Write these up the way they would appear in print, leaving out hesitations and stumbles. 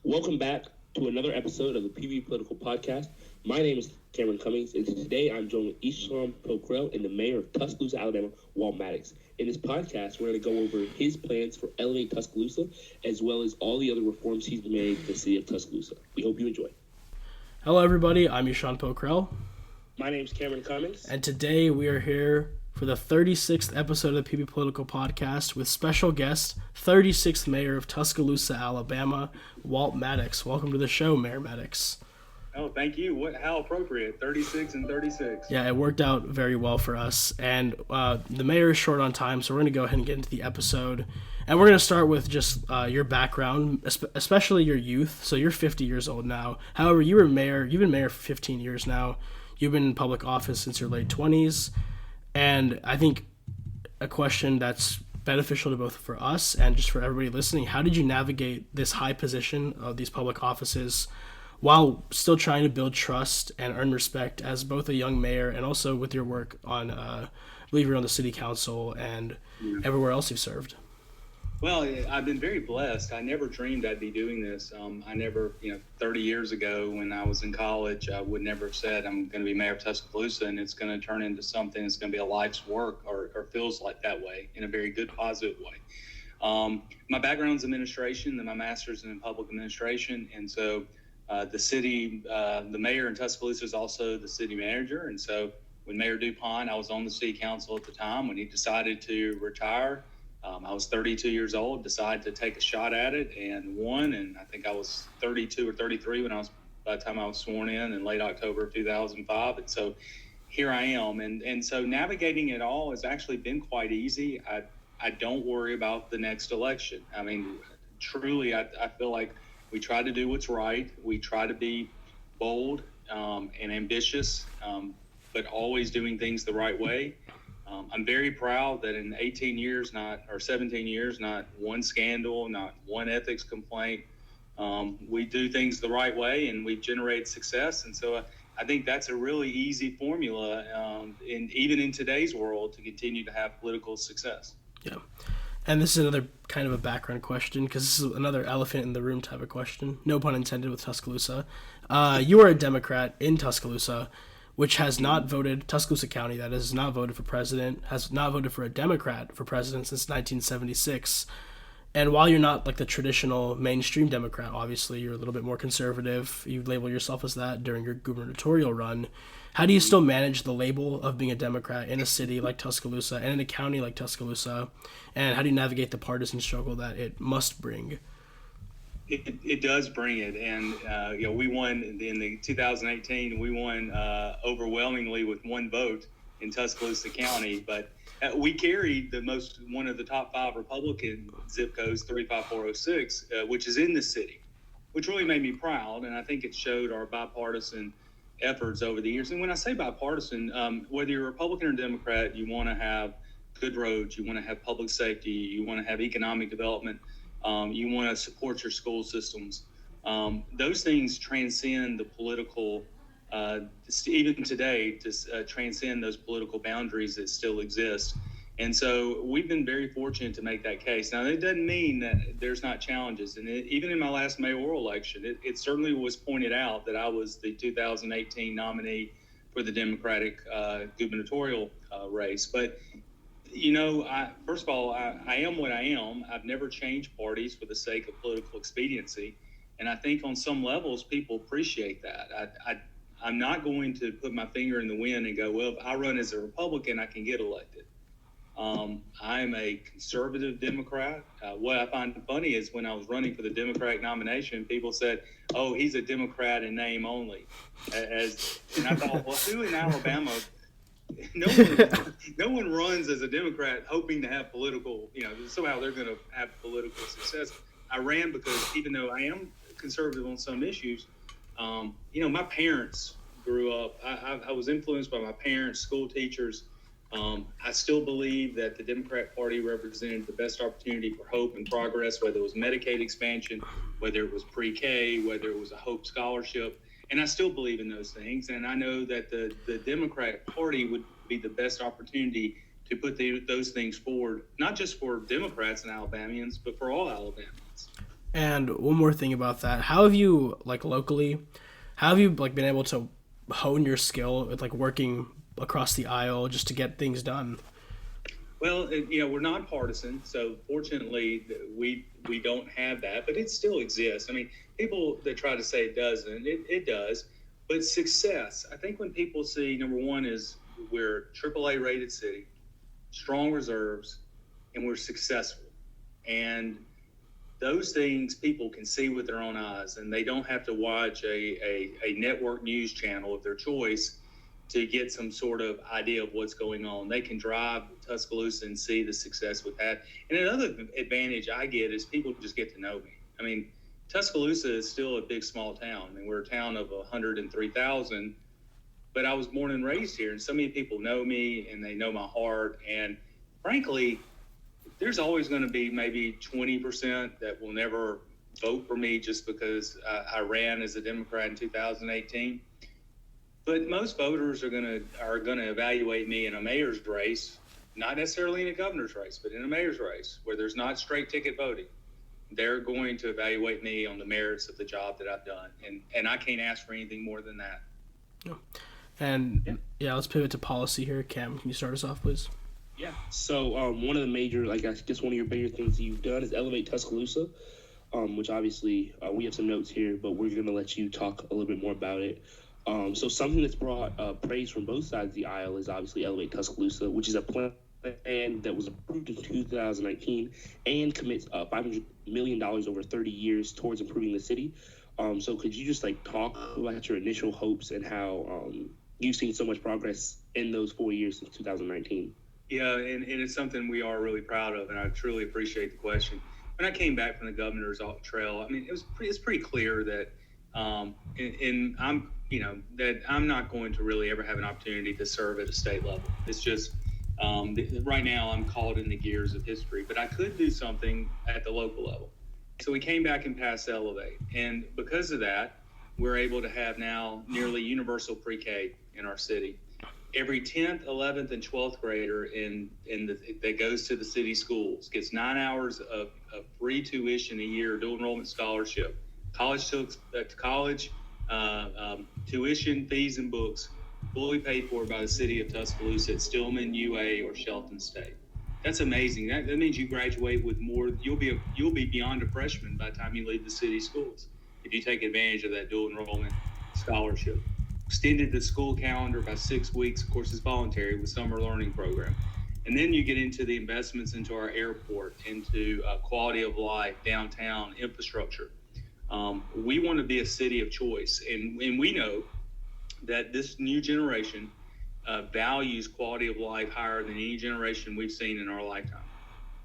Welcome back to another episode of the PV Political Podcast. My name is Cameron Cummings, and today I'm joined with Eshan Pokhrel and the Mayor of Tuscaloosa, Alabama, Walt Maddox. In this podcast, we're going to go over his plans for Elevate Tuscaloosa, as well as all the other reforms he's made to the city of Tuscaloosa. We hope you enjoy. Hello, everybody. I'm Eshan Pokhrel. My name is Cameron Cummings. And today we are here for the 36th episode of the PV Political Podcast with special guest, 36th Mayor of Tuscaloosa, Alabama, Walt Maddox. Welcome to the show, Mayor Maddox. Oh, thank you. How appropriate. 36 and 36. Yeah, it worked out very well for us. And the mayor is short on time, so we're going to go ahead and get into the episode. And we're going to start with just your background, especially your youth. So you're 50 years old now. However, you've been mayor for 15 years now. You've been in public office since your late 20s. And I think a question that's beneficial to both for us and just for everybody listening, how did you navigate this high position of these public offices while still trying to build trust and earn respect as both a young mayor and also with your work on, I believe you're on the city council and everywhere else you've served? Well, I've been very blessed. I never dreamed I'd be doing this. I never, 30 years ago when I was in college, I would never have said I'm going to be mayor of Tuscaloosa and it's going to turn into something that's going to be a life's work or feels like that way in a very good, positive way. My background's administration and my master's in public administration. And so the city, the mayor in Tuscaloosa is also the city manager. And so when Mayor DuPont, I was on the city council at the time, when he decided to retire, I was 32 years old, decided to take a shot at it and won. And I think I was 32 or 33 by the time I was sworn in late October of 2005. And so here I am. And so navigating it all has actually been quite easy. I don't worry about the next election. I mean, truly, I feel like we try to do what's right. We try to be bold and ambitious, but always doing things the right way. I'm very proud that in 17 years, not one scandal, not one ethics complaint. We do things the right way and we generate success. And so I think that's a really easy formula, even in today's world, to continue to have political success. Yeah. And this is another kind of a background question because this is another elephant in the room type of question. No pun intended with Tuscaloosa. You are a Democrat in Tuscaloosa, which has not voted, Tuscaloosa County, that has not voted for president, has not voted for a Democrat for president since 1976. And while you're not like the traditional mainstream Democrat, obviously you're a little bit more conservative. You label yourself as that during your gubernatorial run. How do you still manage the label of being a Democrat in a city like Tuscaloosa and in a county like Tuscaloosa? And how do you navigate the partisan struggle that it must bring? It does bring it, and we won in the 2018. We won overwhelmingly with one vote in Tuscaloosa County, but we carried one of the top 5 Republican zip codes, 35406, which is in the city, which really made me proud, and I think it showed our bipartisan efforts over the years. And when I say bipartisan, whether you're Republican or Democrat, you want to have good roads, you want to have public safety, you want to have economic development. You want to support your school systems. Those things transcend the political, even today, to transcend those political boundaries that still exist. And so we've been very fortunate to make that case. Now, that doesn't mean that there's not challenges. And even in my last mayoral election, it certainly was pointed out that I was the 2018 nominee for the Democratic gubernatorial race. But first of all, I am what I am. I've never changed parties for the sake of political expediency. And I think on some levels, people appreciate that. I'm not going to put my finger in the wind and go, well, if I run as a Republican, I can get elected. I'm a conservative Democrat. What I find funny is when I was running for the Democratic nomination, people said, oh, he's a Democrat in name only. And I thought, well, who in Alabama... No one runs as a Democrat hoping to have political, somehow they're going to have political success. I ran because even though I am conservative on some issues, my parents grew up, I was influenced by my parents, school teachers. I still believe that the Democrat Party represented the best opportunity for hope and progress, whether it was Medicaid expansion, whether it was pre-K, whether it was a Hope Scholarship. And I still believe in those things. And I know that the Democratic Party would be the best opportunity to put those things forward, not just for Democrats and Alabamians, but for all Alabamians. And one more thing about that, how have you, like, locally, how have you, like, been able to hone your skill with, like, working across the aisle just to get things done? Well, we're nonpartisan, so fortunately we don't have that, but it still exists. I mean, people that try to say it doesn't, it does. But success, I think when people see, number one is we're a AAA rated city, strong reserves, and we're successful. And those things people can see with their own eyes, and they don't have to watch a network news channel of their choice to get some sort of idea of what's going on. They can drive Tuscaloosa and see the success we've had. And another advantage I get is people just get to know me. I mean, Tuscaloosa is still a big, small town. I mean, we're a town of 103,000, but I was born and raised here, and so many people know me, and they know my heart. And frankly, there's always going to be maybe 20% that will never vote for me just because I ran as a Democrat in 2018. But most voters are going to evaluate me in a mayor's race, not necessarily in a governor's race, but in a mayor's race where there's not straight ticket voting. They're going to evaluate me on the merits of the job that I've done, and I can't ask for anything more than that. And let's pivot to policy here. Cam, can you start us off, please? Yeah. So one of the major, I guess one of your bigger things you've done is Elevate Tuscaloosa, which obviously we have some notes here, but we're going to let you talk a little bit more about it. So something that's brought praise from both sides of the aisle is obviously Elevate Tuscaloosa, which is a plan that was approved in 2019 and commits $500 million over 30 years towards improving the city. So could you just talk about your initial hopes and how you've seen so much progress in those 4 years since 2019? Yeah, and it's something we are really proud of, and I truly appreciate the question. When I came back from the governor's trail, I mean, it's pretty clear that that I'm not going to really ever have an opportunity to serve at a state level. It's just right now I'm caught in the gears of history, but I could do something at the local level. So we came back and passed Elevate, and because of that, we're able to have now nearly universal pre-K in our city. Every 10th, 11th, and 12th grader that goes to the city schools gets 9 hours of free tuition a year, dual enrollment scholarship, college tuition, fees, and books, fully paid for by the city of Tuscaloosa at Stillman, UA, or Shelton State. That's amazing. That means you graduate with more. You'll be beyond a freshman by the time you leave the city schools if you take advantage of that dual enrollment scholarship. Extended the school calendar by 6 weeks. Of course, it's voluntary with summer learning program. And then you get into the investments into our airport, into quality of life, downtown infrastructure. We want to be a city of choice. And we know that this new generation values quality of life higher than any generation we've seen in our lifetime.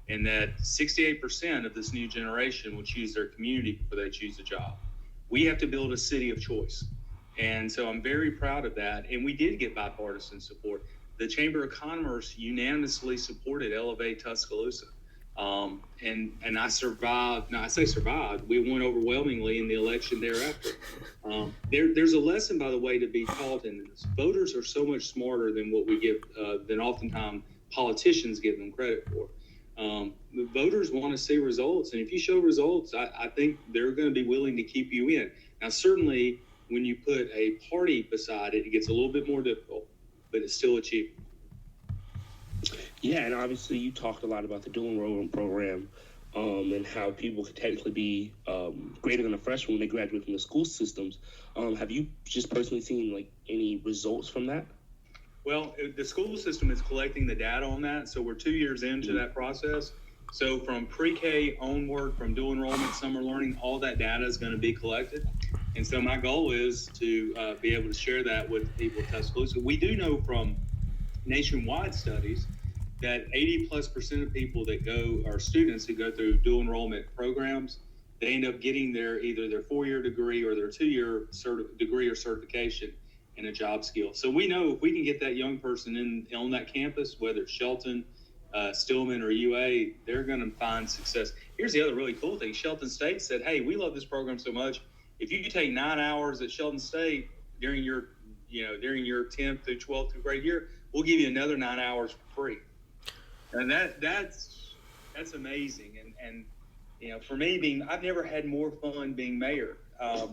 And that 68% of this new generation will choose their community before they choose a job. We have to build a city of choice. And so I'm very proud of that. And we did get bipartisan support. The Chamber of Commerce unanimously supported Elevate Tuscaloosa. And I survived. Now, I say survived. We won overwhelmingly in the election thereafter. There's a lesson, by the way, to be taught in this. Voters are so much smarter than what we give, than oftentimes politicians give them credit for. The voters want to see results. And if you show results, I think they're going to be willing to keep you in. Now, certainly, when you put a party beside it, it gets a little bit more difficult, but it's still achievable. Yeah, and obviously you talked a lot about the dual enrollment program and how people could technically be greater than a freshman when they graduate from the school systems. Have you just personally seen any results from that? Well, the school system is collecting the data on that, so we're 2 years into that process. So from pre-K onward, from dual enrollment, summer learning, all that data is going to be collected. And so my goal is to be able to share that with the people of Tuscaloosa. We do know from nationwide studies that 80+% of people that are students who go through dual enrollment programs, they end up getting either their 4-year degree or their 2-year degree or certification in a job skill. So we know if we can get that young person on that campus, whether it's Shelton, Stillman, or UA, they're going to find success. Here's the other really cool thing. Shelton State said, hey, we love this program so much. If you take 9 hours at Shelton State during your 10th through 12th grade year, we'll give you another 9 hours for free. And that's amazing. And for me, I've never had more fun being mayor.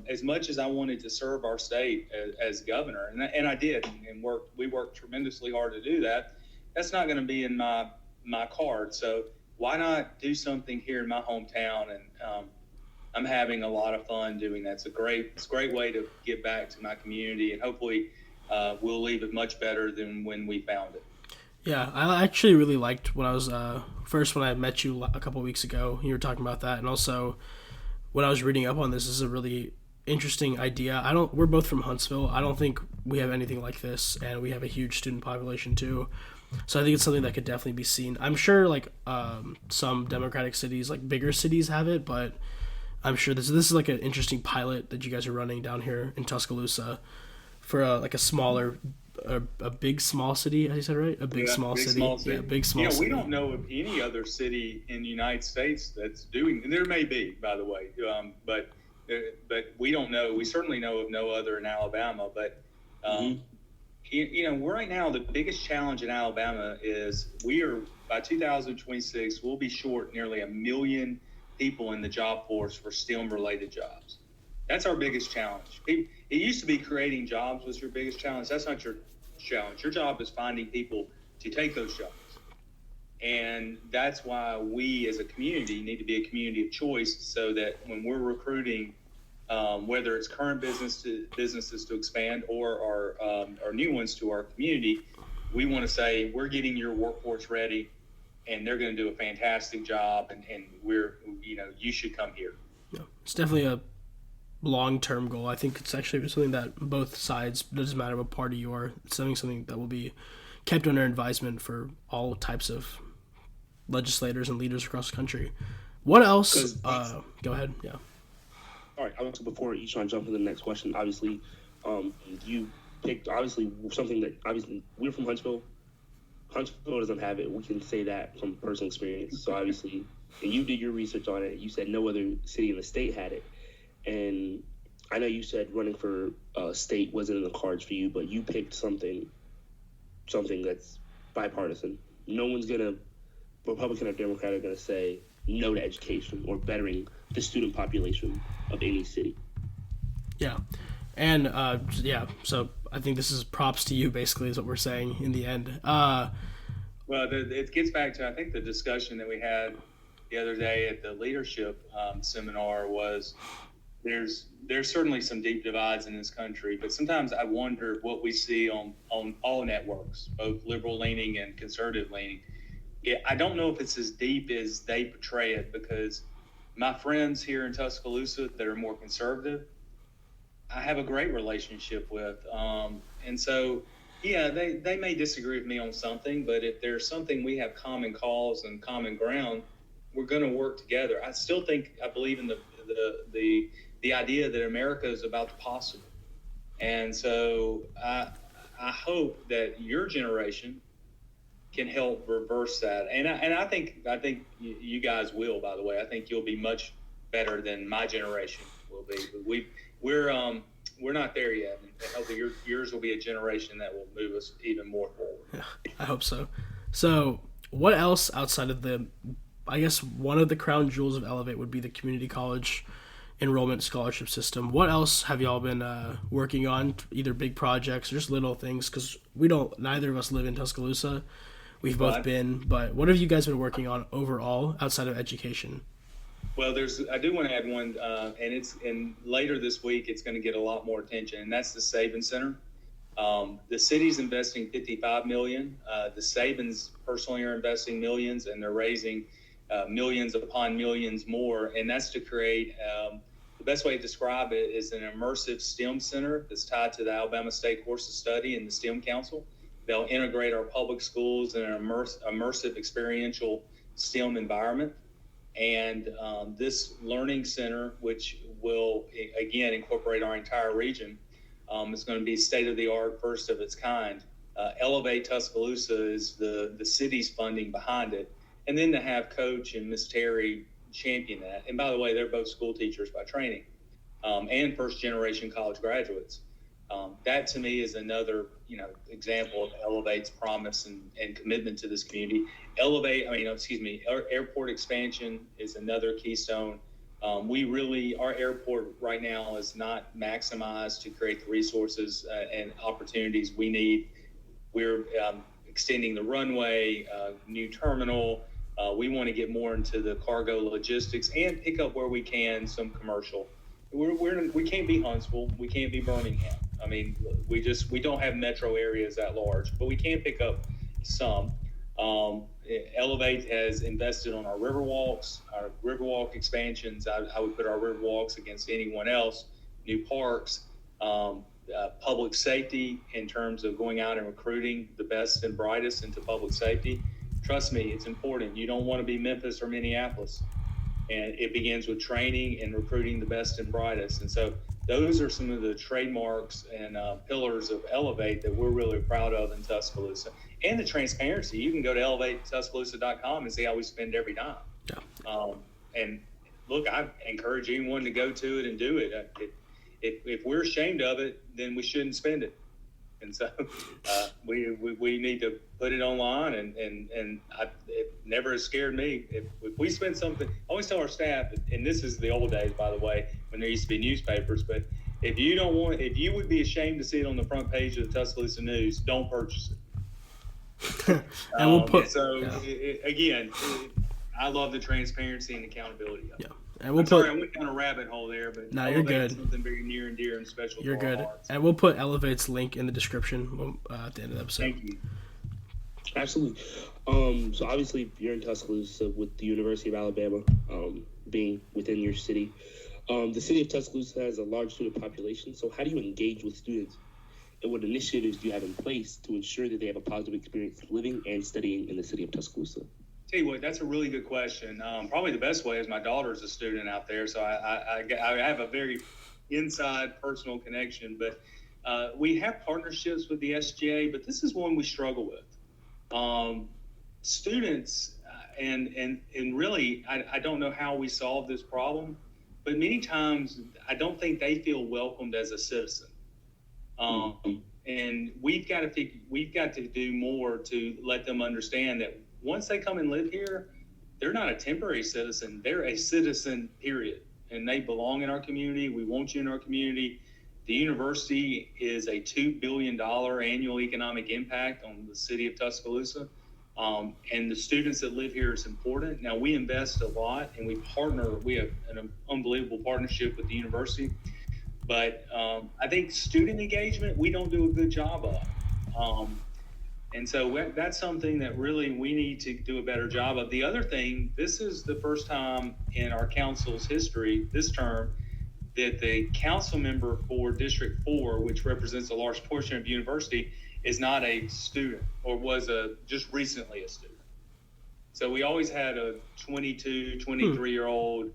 As much as I wanted to serve our state as governor, and I did, and we worked tremendously hard to do that. That's not going to be in my card. So why not do something here in my hometown? And I'm having a lot of fun doing that. It's a great way to give back to my community, and hopefully we'll leave it much better than when we found it. Yeah, I actually really liked when I was when I met you a couple weeks ago. You were talking about that, and also when I was reading up on this is a really interesting idea. We're both from Huntsville. I don't think we have anything like this, and we have a huge student population too. So I think it's something that could definitely be seen. I'm sure like some Democratic cities, like bigger cities, have it, but I'm sure this is like an interesting pilot that you guys are running down here in Tuscaloosa for like a smaller. A big small city, as you said, right? A big small city. Yeah, big small city. We don't know of any other city in the United States that's doing. And there may be, by the way, but we don't know. We certainly know of no other in Alabama. But right now the biggest challenge in Alabama is by 2026 we'll be short nearly 1 million people in the job force for STEM-related jobs. That's our biggest challenge. It used to be creating jobs was your biggest challenge. That's not your challenge. Your job is finding people to take those jobs. And that's why we as a community need to be a community of choice, so that when we're recruiting, whether it's current businesses to expand or our new ones to our community, we want to say we're getting your workforce ready and they're going to do a fantastic job, and you should come here. Yeah, it's definitely a long-term goal. I think it's actually something that both sides, doesn't matter what party you are, it's something that will be kept under advisement for all types of legislators and leaders across the country. What else? Go ahead. Yeah. All right. So before Eshan jump to the next question, obviously, you picked something that obviously we're from Huntsville. Huntsville doesn't have it. We can say that from personal experience. So obviously, and you did your research on it. You said no other city in the state had it. And I know you said running for state wasn't in the cards for you, but you picked something that's bipartisan. No one's Republican or Democrat are gonna say no to education or bettering the student population of any city. Yeah, and so I think this is props to you. Basically, is what we're saying in the end. Well, it gets back to I think the discussion that we had the other day at the leadership seminar was. There's certainly some deep divides in this country, but sometimes I wonder what we see on all networks, both liberal leaning and conservative leaning. I don't know if it's as deep as they portray it, because my friends here in Tuscaloosa that are more conservative, I have a great relationship with. And so, they may disagree with me on something, but if there's something we have common cause and common ground, we're going to work together. I believe in the idea that America is about the possible. And so I hope that your generation can help reverse that. And I think you guys will, by the way. I think you'll be much better than my generation will be. We're not there yet. And hopefully yours will be a generation that will move us even more forward. Yeah, I hope so. So what else outside of I guess one of the crown jewels of Elevate would be the community college enrollment scholarship system. What else have y'all been working on, either big projects or just little things? Because neither of us live in Tuscaloosa. We've both been, but what have you guys been working on overall outside of education? Well, I do want to add one, and later this week it's going to get a lot more attention, and that's the Sabin Center. The city's investing $55 million. The Sabins personally are investing millions, and they're raising millions upon millions more, and that's to create the best way to describe it is an immersive STEM center that's tied to the Alabama State Course of Study and the STEM Council. They'll integrate our public schools in an immersive experiential STEM environment, and this learning center, which will again incorporate our entire region, is going to be state-of-the-art, first of its kind. Elevate Tuscaloosa is the city's funding behind it. And then to have Coach and Miss Terry champion that. And by the way, they're both school teachers by training, and first-generation college graduates. That to me is another, example of Elevate's promise and commitment to this community. Airport expansion is another keystone. Our airport right now is not maximized to create the resources and opportunities we need. We're extending the runway, new terminal. We want to get more into the cargo logistics and pick up where we can some commercial. We can't be Huntsville. We can't be Birmingham. I mean, we don't have metro areas that large, but we can pick up some. Elevate has invested on our Riverwalk expansions. I would put our Riverwalks against anyone else. New parks, public safety in terms of going out and recruiting the best and brightest into public safety. Trust me, it's important. You don't want to be Memphis or Minneapolis. And it begins with training and recruiting the best and brightest. And so those are some of the trademarks and pillars of Elevate that we're really proud of in Tuscaloosa. And the transparency. You can go to elevatetuscaloosa.com and see how we spend every dime. Yeah. And look, I encourage anyone to go to it and do it. If we're ashamed of it, then we shouldn't spend it. And so we need to put it online, and it never has scared me. If we spend something, I always tell our staff, and this is the old days, by the way, when there used to be newspapers, but if you would be ashamed to see it on the front page of the Tuscaloosa News, don't purchase it. And we'll put again, I love the transparency and accountability of it. Yeah. And we'll I went down a rabbit hole there, but no, you're good. Something very near and dear and special. You're good. And we'll put Elevate's link in the description at the end of the episode. Thank you. Absolutely. So obviously you're in Tuscaloosa with the University of Alabama being within your city. The city of Tuscaloosa has a large student population. So how do you engage with students, and what initiatives do you have in place to ensure that they have a positive experience living and studying in the city of Tuscaloosa? Tell you what, that's a really good question. Probably the best way is my daughter's a student out there, so I have a very inside personal connection. But we have partnerships with the SGA, but this is one we struggle with. Students, and really, I don't know how we solve this problem, but many times I don't think they feel welcomed as a citizen. And we've got to do more to let them understand that once they come and live here, they're not a temporary citizen. They're a citizen, period. And they belong in our community. We want you in our community. The university is a $2 billion annual economic impact on the city of Tuscaloosa. And the students that live here is important. Now, we invest a lot, and we have an unbelievable partnership with the university. But I think student engagement, we don't do a good job of. And so that's something that really we need to do a better job of. The other thing, this is the first time in our council's history, this term, that the council member for District 4, which represents a large portion of the university, is not a student or was just recently a student. So we always had a 22, 23-year-old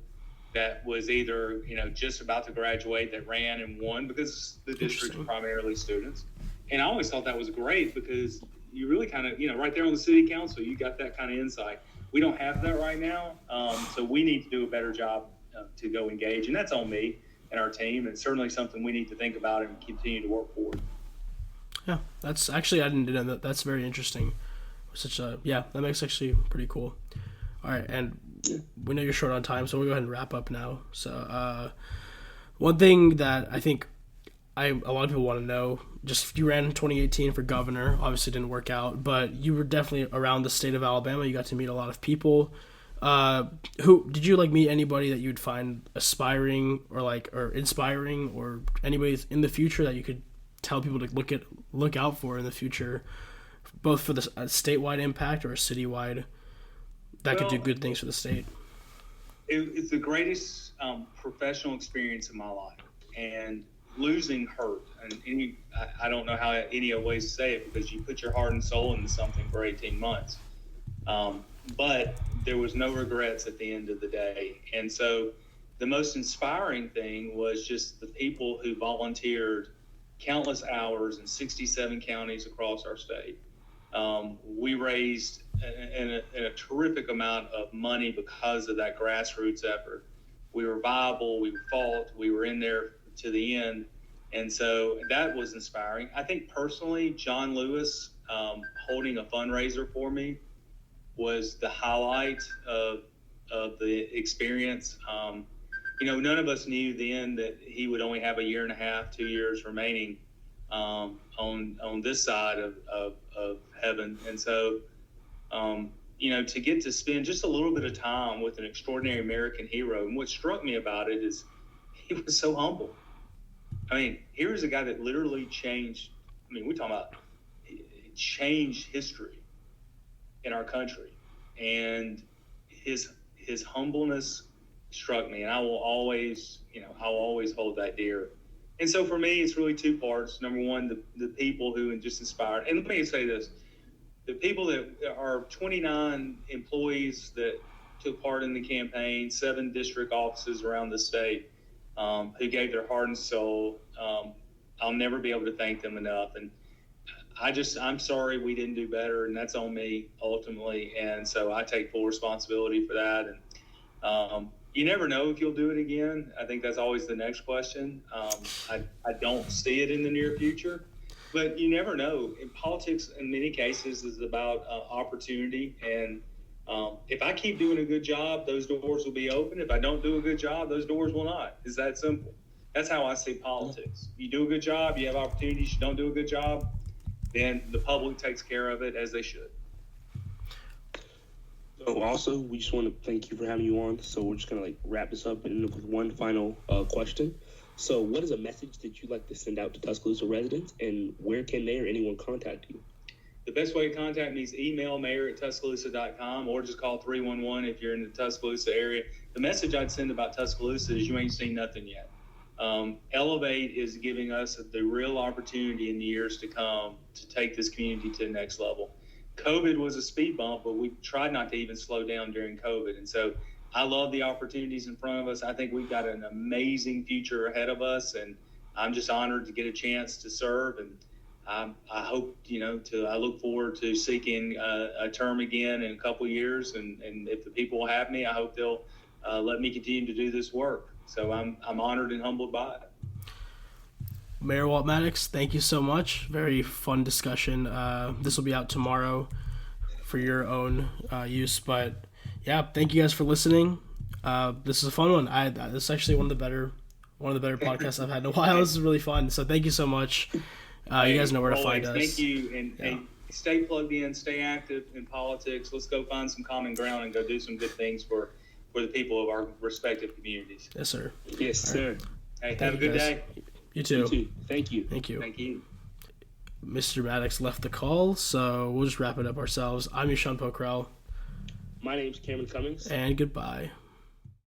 that was either, just about to graduate that ran and won because the district's primarily students. And I always thought that was great because you really kind of, right there on the city council, you got that kind of insight. We don't have that right now. So we need to do a better job to go engage. And that's on me and our team. And certainly something we need to think about and continue to work forward. Yeah, that's actually, I didn't know that. That's very interesting. That makes actually pretty cool. All right. And we know you're short on time, so we'll go ahead and wrap up now. So one thing that I think a lot of people want to know, just you ran in 2018 for governor, obviously didn't work out, but you were definitely around the state of Alabama. You got to meet a lot of people. Who did you meet anybody that you'd find aspiring or inspiring, or anybody in the future that you could tell people to look out for in the future, both for the statewide impact or a citywide that could do good things for the state? It's the greatest professional experience of my life, and losing hurt. And I don't know how any other ways to say it, because you put your heart and soul into something for 18 months. But there was no regrets at the end of the day. And so the most inspiring thing was just the people who volunteered countless hours in 67 counties across our state. We raised a terrific amount of money because of that grassroots effort. We were viable, we fought, we were in there to the end. And so that was inspiring. I think personally, John Lewis holding a fundraiser for me was the highlight of the experience. None of us knew then that he would only have a year and a half, 2 years remaining on this side of heaven. And so, to get to spend just a little bit of time with an extraordinary American hero. And what struck me about it is he was so humble. I mean, here's a guy that literally changed. I mean, we're talking about changed history in our country, and his humbleness struck me, and I will always hold that dear. And so for me, it's really two parts. Number one, the people who just inspired. And let me say this: the people that are 29 employees that took part in the campaign, 7 district offices around the state, who gave their heart and soul. I'll never be able to thank them enough. And I'm sorry we didn't do better, and that's on me ultimately. And so I take full responsibility for that. And you never know if you'll do it again. I think that's always the next question. I don't see it in the near future, but you never know. In politics, in many cases, is about opportunity. And if I keep doing a good job, those doors will be open. If I don't do a good job, those doors will not. It's that simple. That's how I see politics. You do a good job, you have opportunities. You don't do a good job, then the public takes care of it as they should. So also, we just want to thank you for having you on. So we're just going to wrap this up and with one final question. So what is a message that you'd like to send out to Tuscaloosa residents, and where can they or anyone contact you? The best way to contact me is email mayor@tuscaloosa.com, or just call 311 if you're in the Tuscaloosa area. The message I'd send about Tuscaloosa is you ain't seen nothing yet. Elevate is giving us the real opportunity in the years to come to take this community to the next level. COVID was a speed bump, but we tried not to even slow down during COVID. And so I love the opportunities in front of us. I think we've got an amazing future ahead of us, and I'm just honored to get a chance to serve. And I hope, I look forward to seeking a term again in a couple of years. And if the people will have me, I hope they'll let me continue to do this work. So I'm honored and humbled by it. Mayor Walt Maddox, thank you so much. Very fun discussion. This will be out tomorrow for your own use. But yeah, thank you guys for listening. This is a fun one. This is actually one of the better podcasts I've had in a while. This is really fun. So thank you so much. You guys know where to find us. Thank you, and stay plugged in, stay active in politics. Let's go find some common ground and go do some good things for the people of our respective communities. Yes, sir. Yes, sir. Hey, have a good day. You too. You too. Thank you. Thank you. Thank you. Mr. Maddox left the call, so we'll just wrap it up ourselves. I'm Eshan Pokhrel. My name's Cameron Cummings. And goodbye.